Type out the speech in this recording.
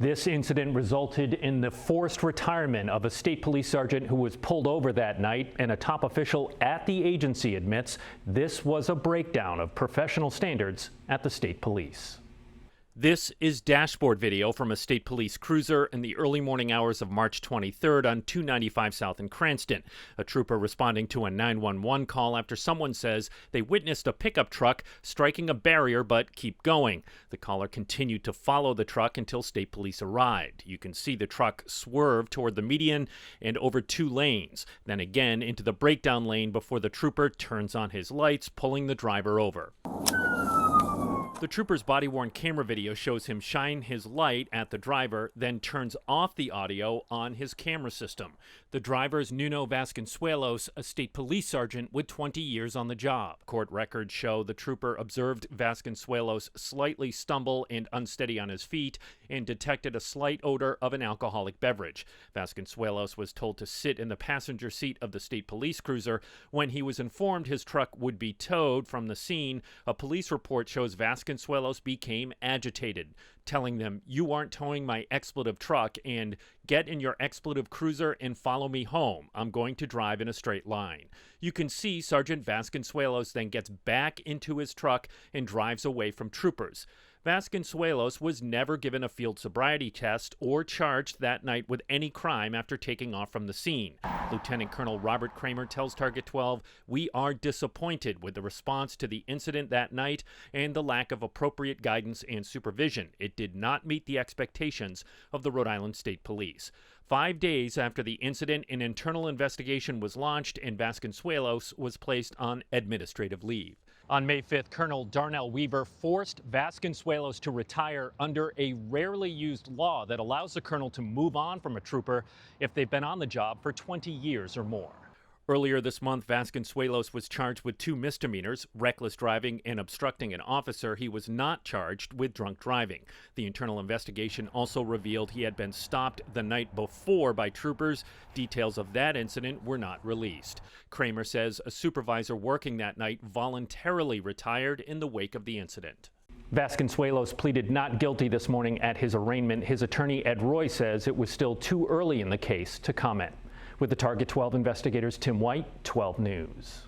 This incident resulted in the forced retirement of a state police sergeant who was pulled over that night, and a top official at the agency admits this was a breakdown of professional standards at the state police. This is dashboard video from a state police cruiser in the early morning hours of March 23rd on 295 South in Cranston. A trooper responding to a 911 call after someone says they witnessed a pickup truck striking a barrier but keep going. The caller continued to follow the truck until state police arrived. You can see the truck swerve toward the median and over 2 lanes, then again into the breakdown lane before the trooper turns on his lights, pulling the driver over. The trooper's body-worn camera video shows him shine his light at the driver, then turns off the audio on his camera system. The driver is Nuno Vasconcelos, a state police sergeant with 20 years on the job. Court records show the trooper observed Vasconcelos slightly stumble and unsteady on his feet and detected a slight odor of an alcoholic beverage. Vasconcelos was told to sit in the passenger seat of the state police cruiser. When he was informed his truck would be towed from the scene, a police report shows Vasconcelos became agitated, telling them, "You aren't towing my expletive truck," and "Get in your expletive cruiser and follow me home. I'm going to drive in a straight line." You can see Sergeant Vasconcelos then gets back into his truck and drives away from troopers. Vasconcelos was never given a field sobriety test or charged that night with any crime after taking off from the scene. Lieutenant Colonel Robert Kramer tells Target 12, "We are disappointed with the response to the incident that night and the lack of appropriate guidance and supervision. It did not meet the expectations of the Rhode Island State Police." 5 days after the incident, an internal investigation was launched and Vasconcelos was placed on administrative leave. On May 5th, Colonel Darnell Weaver forced Vasconcelos to retire under a rarely used law that allows the colonel to move on from a trooper if they've been on the job for 20 years or more. Earlier this month, Vasconcelos was charged with 2 misdemeanors, reckless driving and obstructing an officer. He was not charged with drunk driving. The internal investigation also revealed he had been stopped the night before by troopers. Details of that incident were not released. Kramer says a supervisor working that night voluntarily retired in the wake of the incident. Vasconcelos pleaded not guilty this morning at his arraignment. His attorney, Ed Roy, says it was still too early in the case to comment. With the Target 12 investigators, Tim White, 12 News.